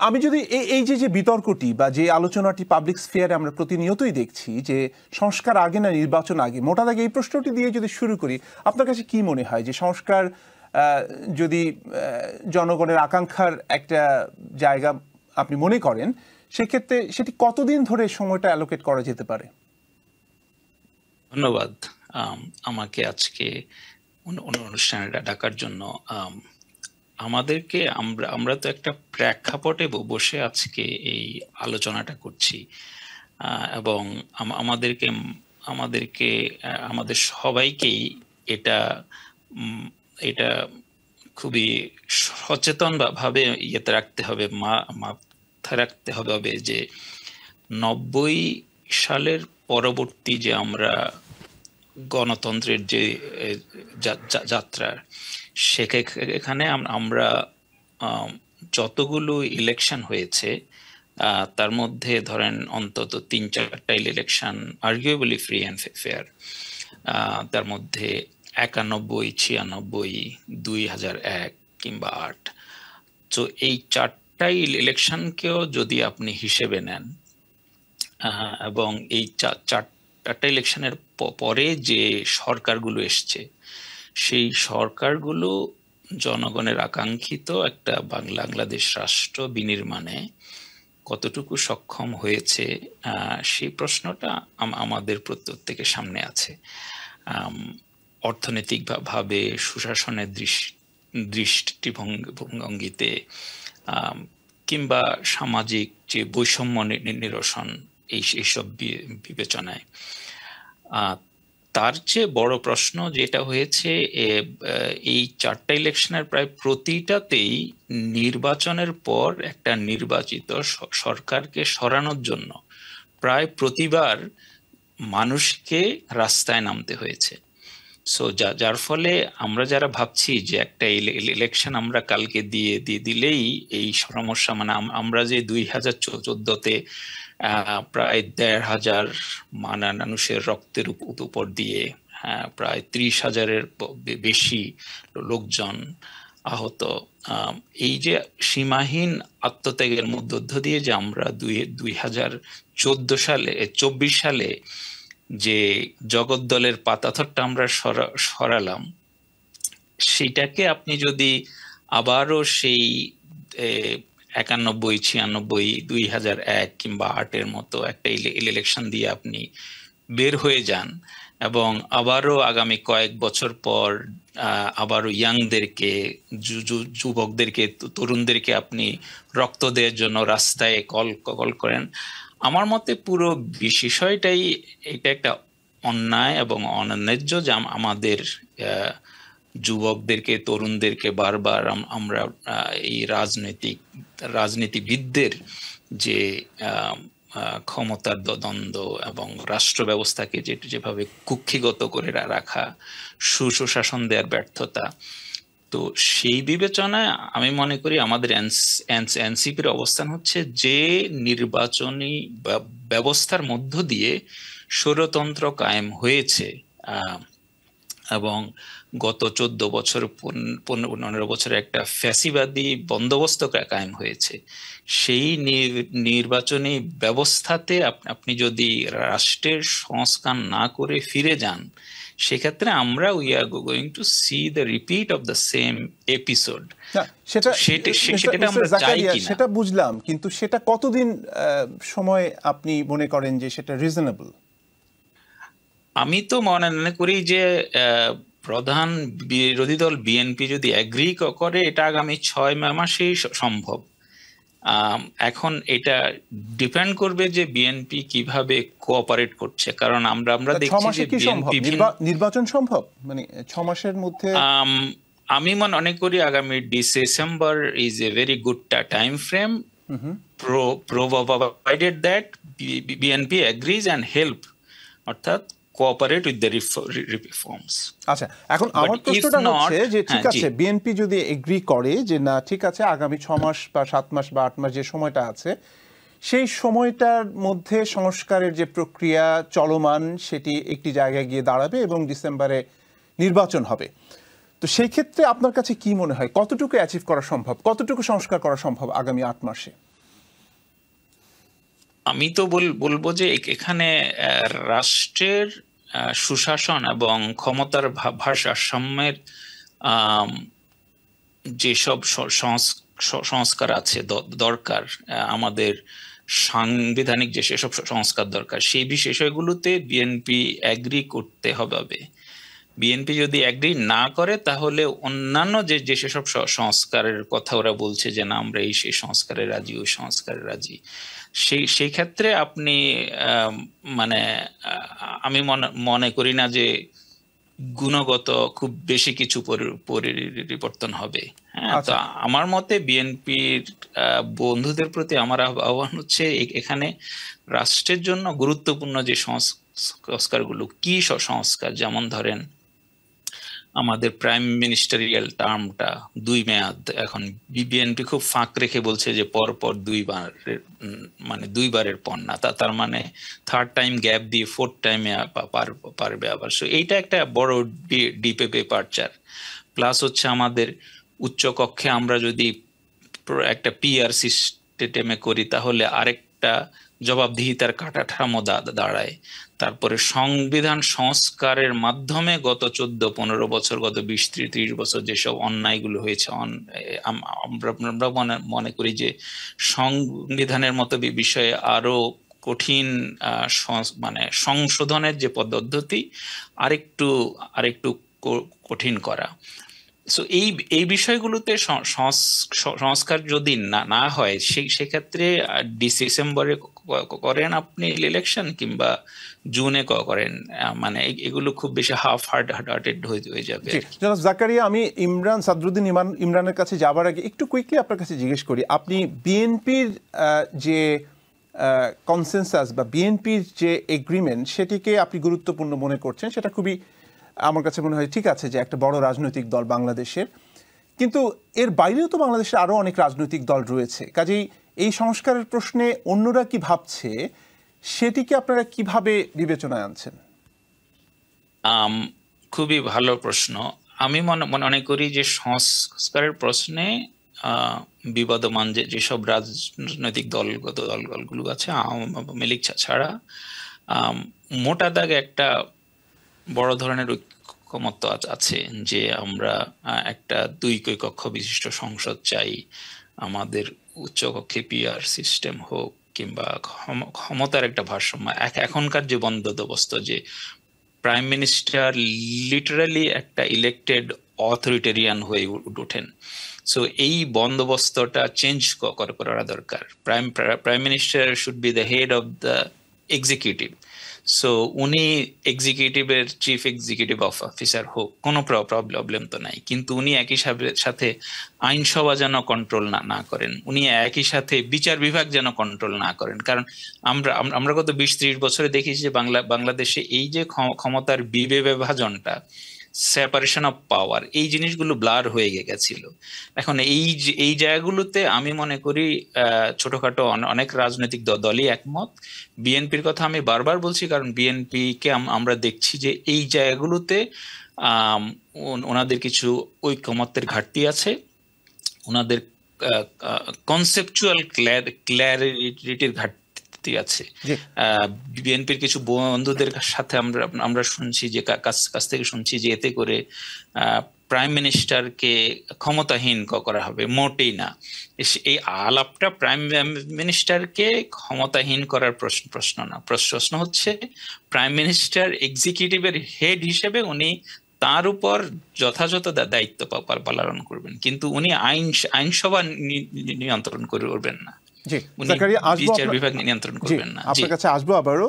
আমি যদি এই যে বিতর্কটি বা যে আলোচনাটি পাবলিক স্ফিয়ারে আমরা প্রতিনিয়তই দেখছি যে সংস্কার আগে না নির্বাচন আগে, মোটা দাগে এই প্রশ্নটি দিয়ে যদি শুরু করি, আপনার কাছে কি মনে হয় যে সংস্কার যদি জনগণের আকাঙ্ক্ষার একটা জায়গা আপনি মনে করেন, সেক্ষেত্রে সেটি কতদিন ধরে সময়টা অ্যালোকেট করা যেতে পারে? ধন্যবাদ আমাকে আজকে অনুষ্ঠানে ডাকার জন্য। আমাদেরকে আমরা তো একটা প্রেক্ষাপটে বসে আজকে এই আলোচনাটা করছি, এবং আমাদের সবাইকেই এটা খুবই সচেতন ভাবে ইয়েতে রাখতে হবে, মাথায় রাখতে হবে যে 90 সালের পরবর্তী যে আমরা গণতন্ত্রের যে যাত্রা, সেখানে আমরা যতগুলো ইলেকশন হয়েছে তার মধ্যে ধরেন অন্তত 3-4টা election arguably free and fair, তার মধ্যে 91, 96, 2001 কিংবা 8। তো এই 4টাই ইলেকশনকেও যদি আপনি হিসেবে নেন, এবং এই 4টা ইলেকশনের পরে যে সরকারগুলো এসছে, সেই সরকারগুলো জনগণের আকাঙ্ক্ষিত একটা বাংলাদেশ রাষ্ট্র বিনির্মাণে কতটুকু সক্ষম হয়েছে, সেই প্রশ্নটা আমাদের প্রত্যেকের সামনে আছে। অর্থনৈতিকভাবে, সুশাসনের দৃষ্টিভঙ্গিতে, কিংবা সামাজিক যে বৈষম্য নিরসন, এইসব বিবেচনায়। তার চেয়ে বড় প্রশ্ন যেটা হয়েছে, এই 4টা ইলেকশনের প্রায় প্রতিটাতেই নির্বাচনের পর একটা নির্বাচিত সরকারকে সরানোর জন্য প্রায় প্রতিবার মানুষকে রাস্তায় নামতে হয়েছে। সো যার ফলে আমরা যারা ভাবছি যে একটা ইলেকশন আমরা কালকে দিয়ে দিলেই এই সমস্যা, মানে আমরা যে 2014-তে প্রায় 1,500 মানুষের রক্তের উপর দিয়ে প্রায় 30,000-এর বেশি লোকজন আহত, এই যে সীমাহীন আত্মত্যাগের মধ্য দিয়ে যে আমরা 2024 সালে যে জগদ্দলের পাতাথরটা আমরা সরালাম, সেটাকে আপনি যদি আবারও সেই 91, 96, 2001 কিংবা 8-এর মতো একটা ইলেকশন দিয়ে আপনি বের হয়ে যান, এবং আবারও আগামী কয়েক বছর পর আবারও ইয়াংদেরকে, যুবকদেরকে, তরুণদেরকে আপনি রক্ত দেওয়ার জন্য রাস্তায় কল করেন, আমার মতে পুরো বিষয়টাই এটা একটা অন্যায় এবং অন্যায্য, যে আমাদের যুবকদেরকে, তরুণদেরকে বারবার আমরা এই রাজনীতিবিদদের যে ক্ষমতার দ্বন্দ্ব এবং রাষ্ট্র ব্যবস্থাকে যেভাবে কুক্ষিগত করে রাখা, সুশাসন দেওয়ার ব্যর্থতা, তো সেই বিবেচনায় আমি মনে করি আমাদের এনসিপির অবস্থান হচ্ছে যে নির্বাচনী ব্যবস্থার মধ্য দিয়ে স্বৈরতন্ত্র কায়েম হয়েছে, এবং গত 14 বছর 15 বছরে একটা ফ্যাসিবাদী বন্দোবস্ত কায়েম হয়েছে, সেই নির্বাচনী ব্যবস্থাতে আপনি যদি রাষ্ট্রের সংস্কার না করে ফিরে যান, সেক্ষেত্রে আমরা we are going to C the repeat of the same episode. সেটা বুঝলাম, কিন্তু সেটা কতদিন সময় আপনি মনে করেন যে সেটা রিজনেবল? আমি তো মনে করি যে প্রধান বিরোধী দল বিএনপি যদি এগ্রি করে, এটা আগামী 6 মাসেই সম্ভব। এখন এটা ডিপেন্ড করবে যে বিএনপি কিভাবে কোঅপারেট করছে, কারণ আমরা দেখছি যে নির্বাচন সম্ভব, মানে 6 মাসের মধ্যে। আমি মনে করি আগামী December is a very good time frame, provided that BNP agrees and help, অর্থাৎ কোঅপারেট উইথ দ্য রিফর্মস। আচ্ছা, এখন আমার প্রশ্নটা হচ্ছে যে ঠিক আছে, বিএনপি যদি এগ্রি করে যে না ঠিক আছে, আগামী 6 মাস বা 7 মাস বা 8 মাস যে সময়টা আছে, সেই সময়টার মধ্যে সংস্কারের যে প্রক্রিয়া চলমান, সেটি একটি জায়গায় গিয়ে দাঁড়াবে এবং ডিসেম্বরে নির্বাচন হবে, তো সেই ক্ষেত্রে আপনার কাছে কি মনে হয় কতটুকু অ্যাচিভ করা সম্ভব, কতটুকু সংস্কার করা সম্ভব আগামী 8 মাসে? আমি তো বলবো যে এখানে রাষ্ট্রের সুশাসন এবং ক্ষমতার ভারসাম্যের আম, যেসব সংস্কার আছে দরকার, আমাদের সাংবিধানিক যে সেসব সংস্কার দরকার, সেই বিষয়গুলোতে বিএনপি এগ্রি করতে হবে। বিএনপি যদি এগ্রি না করে তাহলে অন্যান্য যে সেসব সংস্কারের কথা ওরা বলছে যে না আমরা এই সেই সংস্কারে রাজি, ওই সংস্কারে রাজি, সেই ক্ষেত্রে আপনি মানে আমি মনে করি না যে গুণগত খুব বেশি কিছু পরিবর্তন হবে। হ্যাঁ, তো আমার মতে বিএনপির বন্ধুদের প্রতি আমার আহ্বান হচ্ছে এখানে রাষ্ট্রের জন্য গুরুত্বপূর্ণ যে সংস্কারগুলো, কি সংস্কার, যেমন ধরেন আমাদের প্রাইম মিনিস্টারিয়াল টার্মটা 2 মেয়াদ, এখন বিএনপি খুব ফাঁক রেখে বলছে যে পরপর 2বার, মানে 2বারের পর না, তার মানে 3rd টাইম গ্যাপ দিয়ে 4th টাইমে পারবে আবার। সো এইটা একটা বড় ডিপে পেপারচার। প্লাস হচ্ছে আমাদের উচ্চ কক্ষে আমরা যদি একটা পিআর সিস্টেমে করি তাহলে আরেকটা জবাবদিহিতার কাঠামো দাঁড়ায়। তারপরে সংবিধান সংস্কারের মাধ্যমে গত 14-15 বছর, গত 20-30 বছর যেসব অন্যায়গুলো হয়েছে, আমরা মনে করি যে সংবিধানের মতো বিষয়ে আরো কঠিন মানে সংশোধনের যে পদ্ধতি আরেকটু কঠিন করা। সো এই বিষয়গুলোতে সংস্কার যদি না হয়, সেক্ষেত্রে ডিসেম্বরে করেন আপনি ইলেকশন, কিংবা জুনে করেন, মানে এগুলো খুব বেশি হাফ হার্টেড হয়ে যাবে। জনাব জাকারিয়া, আমি সাদরুদ্দিন ইমরানের কাছে যাবার আগে একটু কুইকলি আপনার কাছে জিজ্ঞেস করি, আপনি বিএনপির যে কনসেনসাস বা বিএনপির যে এগ্রিমেন্ট, সেটিকে আপনি গুরুত্বপূর্ণ মনে করছেন, সেটা খুবই আমার কাছে মনে হয় ঠিক আছে যে একটা বড় রাজনৈতিক দল বাংলাদেশের, কিন্তু এর বাইরেও তো বাংলাদেশে আরও অনেক রাজনৈতিক দল রয়েছে। কাজেই এই সংস্কারের প্রশ্নে অন্যরা কি ভাবছে সেটিকে আপনারা কিভাবে বিবেচনায় আনছেন? খুবই ভালো প্রশ্ন। আমি মনে করি যে সংস্কারের প্রশ্নে বিবদমান যেসব রাজনৈতিক দলগুলো আছে, আওয়ামী লীগ ছাড়া, মোটা দাগে একটা বড় ধরনের ঐকমত্য আছে যে আমরা একটা 2 কক্ষ বিশিষ্ট সংসদ চাই, আমাদের উচ্চকক্ষে পিআর সিস্টেম হোক, কিংবা ক্ষমতার একটা ভারসাম্য। এখনকার যে বন্দোবস্ত, যে প্রাইম মিনিস্টার লিটারালি একটা ইলেক্টেড অথরিটেরিয়ান হয়ে ওঠেন, সো এই বন্দোবস্তটা চেঞ্জ করা দরকার। Prime minister should be the head of the executive. So উনি এক্সিকিউটিভের চিফ এক্সিকিউটিভ অফিসার হোক, কোনো প্রবলেম তো নাই, কিন্তু উনি একই সাথে আইনসভা যেন কন্ট্রোল না করেন, উনি একই সাথে বিচার বিভাগ যেন কন্ট্রোল না করেন। কারণ আমরা গত 20-30 বছরে দেখেছি যে বাংলাদেশে এই যে ক্ষমতার বিভাজনটা, সেপারেশন অফ পাওয়ার, এই জিনিসগুলো ব্লার হয়ে গেছিল। এখন এই জায়গাগুলোতে আমি মনে করি ছোটখাটো অনেক রাজনৈতিক দলই একমত। বিএনপির কথা আমি বারবার বলছি, কারণ বিএনপি কে আমরা দেখছি যে এই জায়গাগুলোতে ওনাদের কিছু ঐকমত্যের ঘাটতি আছে, ওনাদের কনসেপচুয়াল ক্ল্যারিটির ঘাটতি আছে। বিএনপির কিছু বন্ধুদের সাথে আমরা শুনছি যে কাছ থেকে শুনছি যে এতে করে প্রাইম মিনিস্টারকে ক্ষমতাহীন করা হবে, মোটেই না। এই আলাপটা প্রাইম মিনিস্টারকে ক্ষমতাহীন করার প্রশ্ন না, প্রশ্ন হচ্ছে প্রাইম মিনিস্টার এক্সিকিউটিভের হেড হিসেবে উনি তার উপর যথাযথ দায়িত্ব পালন করবেন, কিন্তু উনি আইনসভা নিয়ন্ত্রণ করবেন না, উনি বিচার বিভাগ নিয়ন্ত্রণ করবেন না। আপনার কাছে আসবো আবারও।